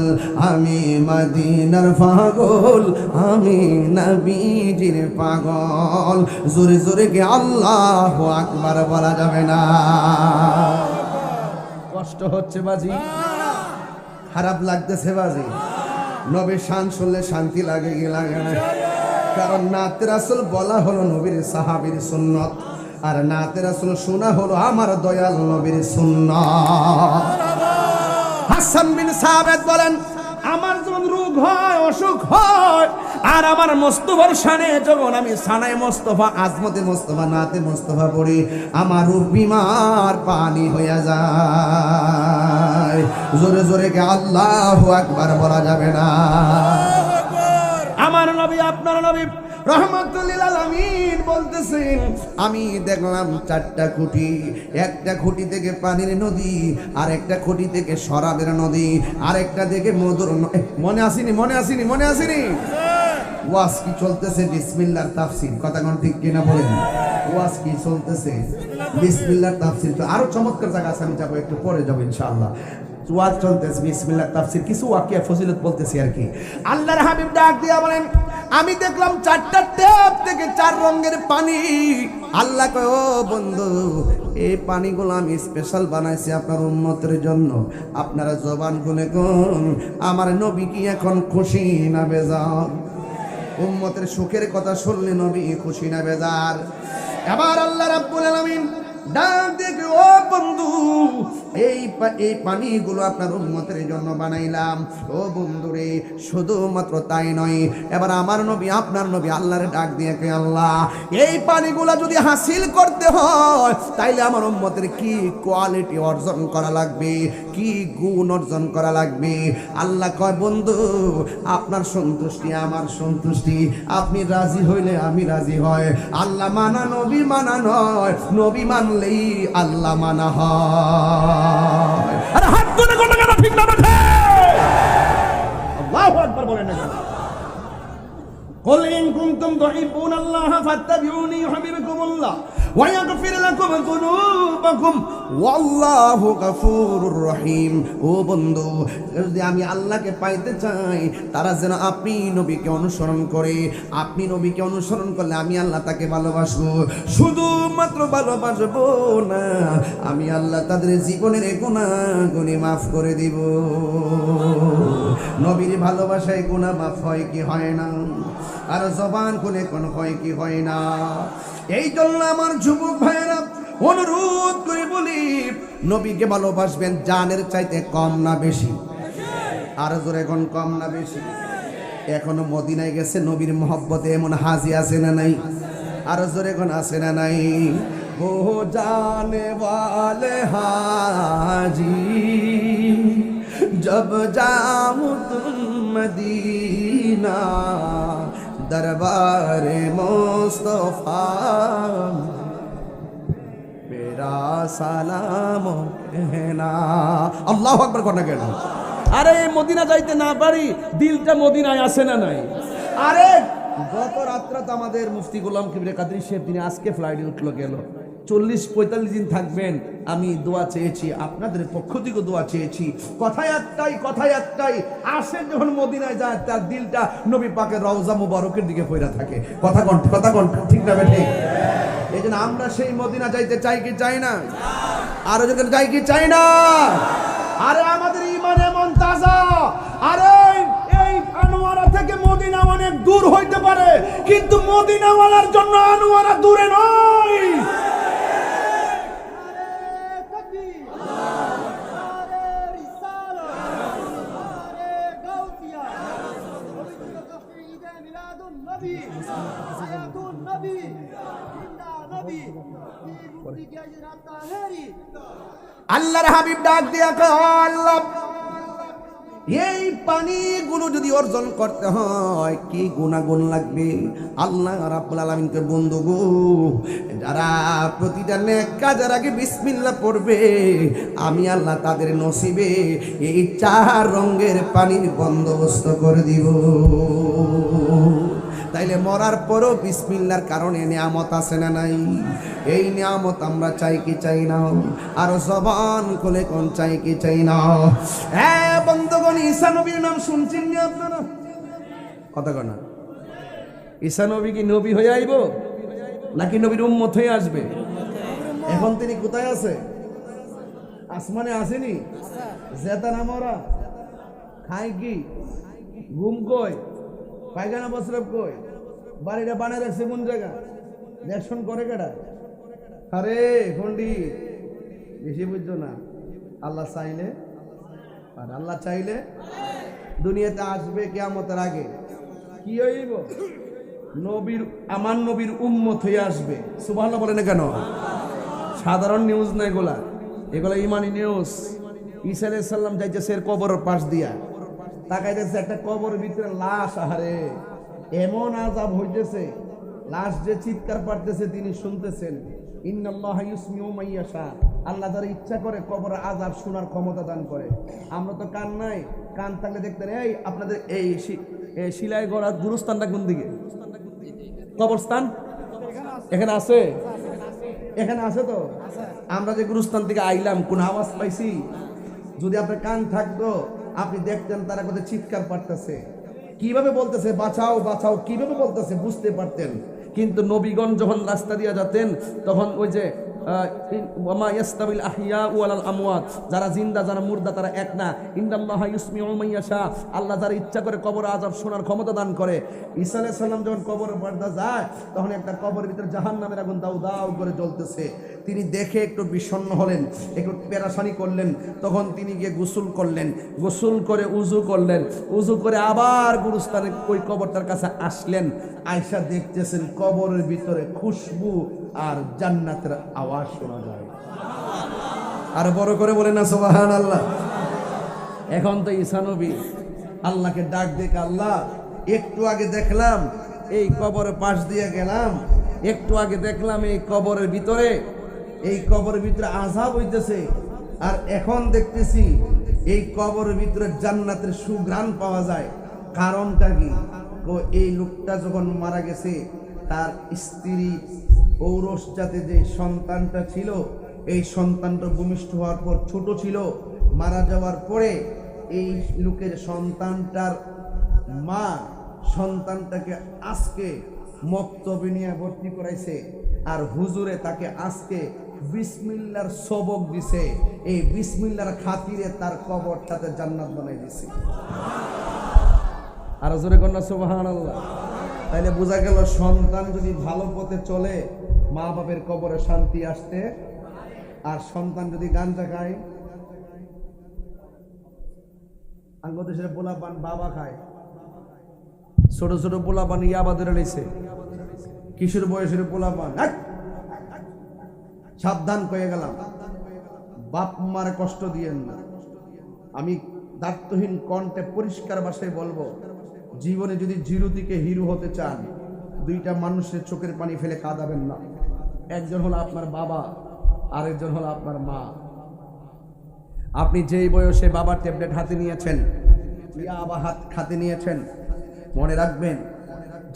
আমি মদিনার পাগল, আমি নবীজির পাগল। জোরে জোরে কে আল্লাহু আকবার বলা যাবে না? কষ্ট হচ্ছে বাজি, খারাপ লাগতেছে বাজি, নবীর শান শুনলে শান্তি লাগে কি লাগে না? কারণ নাতে রাসূল বলা হলো নবীর সাহাবীর সুন্নত, আর নাতে রাসূল শোনা হলো আমার দয়াল নবীর সুন্নত। হাসান বিন সাবিত বলেন, আমার যখন রোগ হয়, অসুখ হয়, আর আমার মোস্তফার শানে যখন আমি সানায় মোস্তফা, আজমতে মোস্তফা, নাতে মোস্তফা পড়ি, আমার রোগ বিমার পানি হয়ে যায়। জোরে জোরে কে আল্লাহু আকবার বলা যাবে না? আমার নবী, আপনার নবী রহমাতুল লিল আলামিন বলতেছেন, আমি দেখলাম চারটা খুঁটি, একটা খুঁটি থেকে পানির নদী, আর একটা খুঁটি থেকে শরাবের নদী, আর একটা থেকে মধুর। মনে আসেনি? মনে আসেনি? মনে আসেনি? ওয়াজ কি চলতেছে? বিসমিল্লাহর তাফসীর, কথা কোন ঠিক কিনা বলেন? ওয়াজ কি চলতেছে? বিসমিল্লাহর তাফসীর। তো আরো চমৎকার জায়গা আছে, আমি যাবো একটু পরে, যাবো ইনশাআল্লাহ। ওয়াজ চলতেছে, বিসমিল্লাহর তাফসীর, কিছু ওয়াকিয়া ফজিলত বলতেছি আর কি। আল্লাহর হাবিব ডাক দিয়া বলেন, আমি দেখলাম চারটা ট্যাপ থেকে চার রঙের পানি। আল্লাহ কয়, ও বন্ধু, এই পানিগুলো আমি স্পেশাল বানাইছি আপনার উম্মতের জন্য। আপনারা জবান খুলে কোন, আমার নবী কি এখন খুশি না বেজার? উম্মতের সুখের কথা শুনলে নবী খুশি না বেজার? এবার আল্লাহ রাব্বুল আলামিন ডাক দেখে, ও বন্ধু, এই পানিগুলো আপনার উম্মতের জন্য বানাইলাম। ও বন্ধুরে, শুধুমাত্র তাই নয়, এবার আমার নবী, আপনার নবী আল্লাহরে ডাক দিয়ে কে, আল্লাহ, এই পানিগুলো যদি হাসিল করতে হয়, তাইলে আমার উম্মতের কি কোয়ালিটি অর্জন করা লাগবে, কি গুণ অর্জন করা লাগবে? আল্লাহ কয়, বন্ধু, আপনার সন্তুষ্টি আমার সন্তুষ্টি, আপনি রাজি হইলে আমি রাজি হয়। আল্লাহ মানা নবী মানা নয়, নবী মানলেই আল্লাহ মানা হয়। আরে হাত তুলে কোন কথা ঠিক না বলে? আল্লাহু আকবার বলেন না? قل إن كنتم تحبون الله فاتبعوني يحببكم الله ويغفر لكم ذنوبكم والله غفور رحيم। ও বন্ধু, যদি আমি আল্লাহকে পাইতে চাই, তারা যেন আপনি নবীকে অনুসরণ করে, আপনি নবীকে অনুসরণ করলে আমি আল্লাহ তাকে ভালোবাসবো। শুধুমাত্র ভালোবাসবো না, আমি আল্লাহ তাদের জীবনের গুনাহগুলি মাফ করে দিব। নবীর ভালোবাসায় গুনাহ মাফ হয় কি হয় না? আর জবান খুলে কোন হয় কি হয় না? এই জন্য আমার যুবক ভাইয়েরা অনুরোধ করে বলি, নবীকে ভালোবাসবেন জানের চাইতে কম না বেশি? আর জোরে কোন কম না বেশি? এখনো মদিনায় গেছে নবীর মহব্বতে এমন হাজি আছে না নাই? আর জোরে কোন আছে না নাই? ও জানে वाले हाजी जब जाऊं तुम मदीना दरबार मुस्तफा मेरा सलाम कहना। আল্লাহু আকবার করনা কেন? আরে মদিনা যাইতে না পারি, দিলটা মদিনায় আছে না নাই? আরে গত রাত্রে তো আমাদের মুফতি গোলাম কিবরে কাদরি সাহেব তিনি আজকে ফ্লাইটে উঠলো গেল, 40-45 দিন থাকবেন। আমি দোয়া চেয়েছি, আপনাদের পক্ষ থেকে দোয়া চেয়েছি, কথাই একটাই, আসে যখন মদিনায় যায় তার দিলটা নবী পাকের রওজা মুবারকের দিকে পয়রা থাকে। কথা কোন ঠিক না বেঠে? এই জন্য আমরা সেই মদিনা যাইতে চাই কি চাই না? আরো যদি চাই কি চাই না? আরে আমাদের ঈমান এমন তাজা, আরে এই আনোয়ারা থেকে মদিনা অনেক দূর হইতে পারে, কিন্তু মদিনাওয়ালার জন্য আনোয়ারা দূরে নয়। আল্লাহর হাবিব ডাক দিয়া কয়, আল্লাহ এই পানিগুলো যদি অর্জন করতে হয় কি গুণাগুণ লাগবে? আল্লাহ রাব্বুল আলামিনকে বন্ধু গো, যারা প্রতিটা নেক কাজের আগে বিসমিল্লাহ পড়বে আমি আল্লাহ তাদের নসিবে এই 4 রঙের পানির বন্দোবস্ত করে দিব। তাইলে মরার পরও বিসমিল্লাহর কারণে নিয়ামত আছে না নাই? এই নিয়ামত আমরা চাই কি চাই না? আর জবান খুলে কোন চাই কি চাই না? হ্যাঁ বন্ধুগণ, ঈসা নবীর নাম শুনছেন না আপনারা? কথা কয় না? ঈসা নবী কি নবী হয়ে আইব নাকি নবীর উম্মত হয়ে আসবে? এখন তিনি কোথায় আছে? আসমানে আসেনি? জেতা না মরা? খায় কি? ঘুম কই? পায়খানা বসরব কই? বাড়িটা বানায় রাখছে কোন জায়গা? দেখশন করে কেডা? আরে পণ্ডিত বেশি বুঝছো না। আল্লাহ চাইলে, আর আল্লাহ চাইলে দুনিয়াতে আসবে কিয়ামতের আগে। কি হইব? নবীর, আমার নবীর উম্মত হয়ে আসবে। সুবহানাল্লাহ বলে না কেন? সাধারণ নিউজ না এগুলা, এগুলা ইমানি নিউজ। ঈসা আলাইহিস সালাম যাইতেছে কবরের পাশ দিয়া, তাকাইতেছে একটা কবরের ভিতরে লাশ। আহারে এমন আযাব হইতেছে, লাশ যে চিৎকার পারতেছে তিনি শুনতেছেন। ইন্নাল্লাহা ইউসমিউ মান ইয়াশা, আল্লাহ যারা ইচ্ছা করে কবরের আযাব শোনার ক্ষমতা দান করে। আমরা তো কান নাই, কান থাকলে দেখতেন। এই আপনাদের এই শিলাই গড়ার গুরুস্থানটা কোন দিকে? কবরস্থান এখানে আছে? এখানে আছে তো? আমরা যে গুরুস্থান থেকে আইলাম কোন আওয়াজ পাইছি? যদি আপনার কান থাকতো আপনি দেখতেন তারা কোথায় চিৎকার পারতেছে, কিভাবে বলতেছে বাঁচাও বাঁচাও, কিভাবে বলতেছে বুঝতে পারতেন। কিন্তু নবীগণ যখন রাস্তা দিয়ে যেতেন তখন ওই যে ওয়ামা ইয়াস্তাবিল আহইয়া ওয়াল আমওয়াত, যারা জিন্দা যারা মুর্দা তারা এক না। ইন্নাল্লাহা ইউসমিউ মান ইয়াশা, আল্লাহ যারা ইচ্ছা করে কবর আযাব শোনার ক্ষমতা দান করে। ঈসা আলাইহিস সালাম যখন কবরের পর্দা যায় তখন একটা কবরের ভিতরে জাহান্নামের আগুন দাউ দাউ করে জ্বলতেছে। তিনি দেখে একটু বিষণ্ণ হলেন, একটু পেরেশানি করলেন। তখন তিনি গিয়ে গোসল করলেন, গোসল করে উযু করলেন, উযু করে আবার গুরুস্থানে ওই কবরটার কাছে আসলেন। আয়েশা দেখতেছেন কবরের ভিতরে খুশবু আর জান্নাতের আওয়াজ শোনা যায়। আর বড় করে বলেন না সুবহানাল্লাহ। এখন তো ঈসা নবী আল্লাহকে ডাক দেখে, আল্লাহ একটু আগে দেখলাম এই কবরের পাশ দিয়ে গেলাম, একটু আগে দেখলাম এই কবরের ভিতরে আযাব হইতেছে, আর এখন দেখতেছি এই কবরের ভিতরে জান্নাতের সুঘ্রাণ পাওয়া যায়। কারণটা কি? এই লোকটা যখন মারা গেছে তার স্ত্রী ঔরস জাতে যে সন্তানটা ছিল, এই সন্তানটা ভূমিষ্ঠ হওয়ার পর ছোট ছিল। মারা যাওয়ার পরে এই লোকের সন্তানটার মা সন্তানটাকে আজকে মক্তবে নিয়ে ভর্তি করাইছে, আর হুজুরে তাকে আজকে বিসমিল্লাহর সবক দিছে। এই বিসমিল্লাহর খাতিরে তার কবরটাতে জান্নাত বানাই দিছে। আর জোরে কন্যা সুবহানাল্লাহ। তাইলে বোঝা গেল সন্তান যদি ভালো পথে চলে মা বাপের কবরে শান্তি আসতে, আর সন্তান যদি গাঞ্জা খায়, আঙ্গদেশের পোলাপান বাবা খায়, ছোট ছোট পোলাপান ইয়াবা ধরে নিছে, কিশোর বয়সের পোলাপান। সাবধান কয়ে গেলাম, বাপ মার কষ্ট দিয়েন না। আমি দায়িত্বহীন কণ্ঠে পরিষ্কার ভাষায় বলবো, জীবনে যদি জিরো থেকে হিরো হতে চান, দুইটা মানুষের চোখের পানি ফেলে কাঁদাবেন না। একজন হলো আপনার বাবা, আরেকজন হলো আপনার মা। আপনি যেই বয়সে বাবার ট্যাবলেট হাতে নিয়েছেন, ইয়াবা হাতে নিয়েছেন, মনে রাখবেন,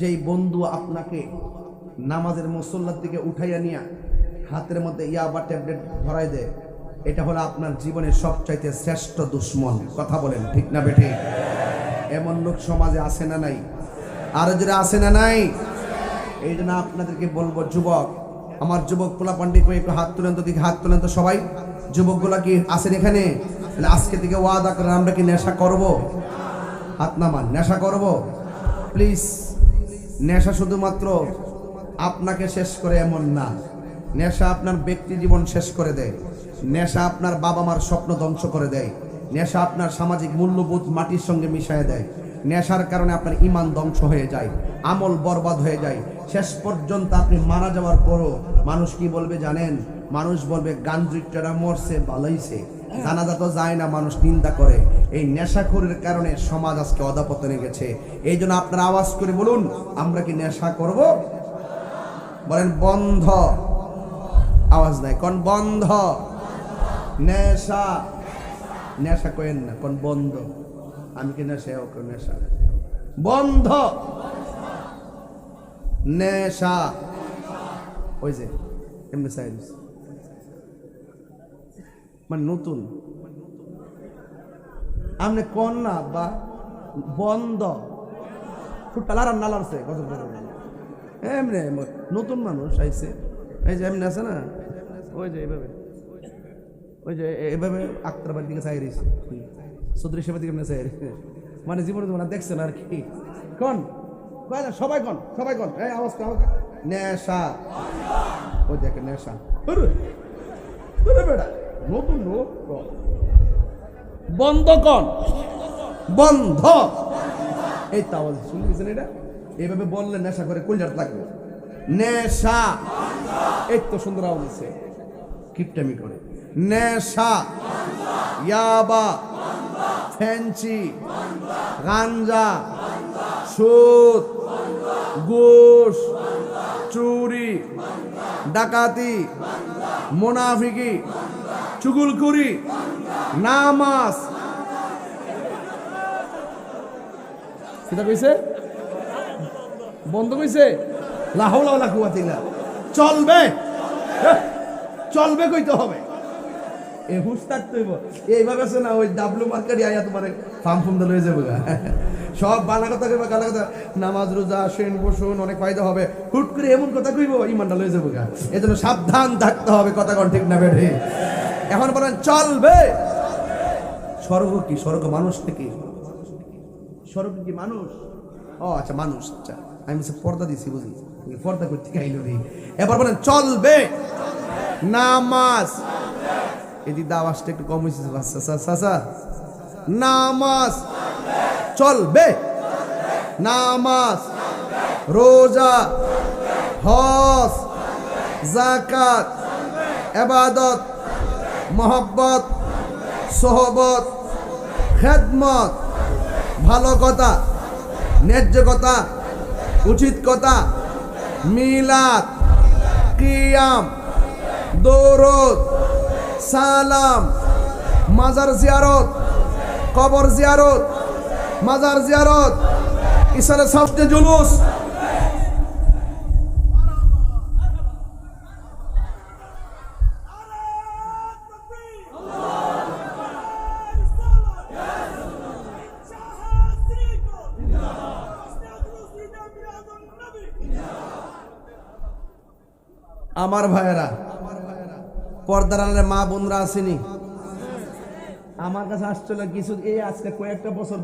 যেই বন্ধু আপনাকে নামাজের মুসল্লার দিকে উঠাইয়া নিয়ে হাতের মধ্যে ইয়াবা ট্যাবলেট ধরাই দেয়, এটা হলো আপনার জীবনের সবচাইতে শ্রেষ্ঠ দুশ্মন। কথা বলেন ঠিক না বেঠে? এমন লোক সমাজে আছে না নাই? আরো যারা আছে না নাই? এই জন্য আপনাদেরকে বলবো, যুবক, আমার যুবক পোলা পান্ডিক একটু হাত তুলেন তো, দিকে হাত তুলেন তো সবাই। যুবকগুলা কি আছেন এখানে? আজকে থেকে ওয়াদা করেন, আমরা কি নেশা করব? হাত নামান। নেশা করব? প্লিজ। নেশা শুধুমাত্র আপনাকে শেষ করে এমন না, নেশা আপনার ব্যক্তি জীবন শেষ করে দেয়, নেশা আপনার বাবা মার স্বপ্ন ধ্বংস করে দেয়, নেশা আপনার সামাজিক মূল্যবোধ মাটির সঙ্গে মিশিয়ে দেয়, নেশার কারণে আপনার ঈমান ধ্বংস হয়ে যায়, আমল বরবাদ হয়ে যায়। শেষ পর্যন্ত আপনি মারা যাওয়ার পরও মানুষ কি বলবে জানেন? মানুষ বলবে গাঞ্জুকটা মরছে, ভালোইছে। জানাজা তো যায় না, মানুষ নিন্দা করে। এই নেশাখোরের কারণে সমাজ আজকে অধঃপতনে গেছে। এই জন্য আপনারা আওয়াজ করে বলুন, আমরা কি নেশা করব? বলেন বন্ধ। আওয়াজ নাই, কোন বন্ধ? নেশা, নেশা করেন না, কোন বন্ধ? আমি কি নেশা? ওকে নেশা বন্ধ। নেশা ওই যে এমনি সাইন্স মানে নতুন, আপনি কোন না বা বন্ধ। ফুটটা লারান না লারছে এমনি নতুন মানুষ আইছে, এই যে এমনি আছে না, ওই যে এইভাবে, ওই যে এভাবে আক্তারবাড়ির দিকে চাই রয়েছে, চৌধুরী সেবার দিকে এমনি চাই রয়েছে, মানে জীবনে তোমরা দেখছেন আর কি। কোন সবাই কোন, সবাই কোন, এই আওয়াজ কর। নেশা, ওই দেখে নেশা বেটা নতুন লোক। বন্ধ কোন? বন্ধ। এই তো আওয়াজ শুনে গেছেন, এটা এইভাবে বললে নেশা করে কলজার লাগবে। নেশা, এই তো সুন্দর আওয়াজ আছে, কিপটামি করে। নেশা, ইয়াবা, ফেন্সি, গাঞ্জা, সুদ, ঘুষ, চুরি, ডাকাতি, মুনাফিকি, চুগলখড়ি, নামাজ। সেটা কইছে বন্ধ কইছে, লা হাওলা ওয়ালা কুওয়াতা ইল্লা বিল্লাহ। চলবে, চলবে কইতে হবে। এ হুশ থাকতে হইব। এইভাবে আছে না, ওই ডাবলু মার্কারি আয়া তোমার ফার্ম ফুম লয়ে যাবো গা। সব বালা কথা কইবা, গালা কথা, নামাজ রোজা আসেন বসুন, অনেক ফায়দা হবে। হুট করে এমন কথা কইব, ইমানটা লয়ে যাবো গা। এজন্য সাবধান থাকতে হবে। কথা কোন ঠিক না বেঠে? এখন বলেন চলবে। স্বর্গ কি? স্বর্গ মানুষ থেকে? স্বর্গ কি মানুষ? ও আচ্ছা মানুষ, আচ্ছা আমি পর্দা দিছি, বুঝি পর্দা করতে খাইল রে। এবার বলেন চলবে। নামাজ, এদিকে আওয়াজটা একটু কম হয়েছে, নামাজ চলবে। নামাজ, রোজা, হজ, যাকাত, ইবাদত, মহব্বত, সোহবত, খেদমত, ভালো কথা, ন্যায্য কথা, উচিত কথা, মিলাদ, কিয়াম, দরুদ, সালাম, মাজার জিয়ারত, কবর জিয়ারত, মাজার জিয়ারত, ইসারে সাফতে জুলুস। আমার ভাইয়েরা, পর্দার আড়ালে মা বোনরা আসেনি, আমার কাছে আসছিল কিছু, এই আজকে কয়েকটা বছর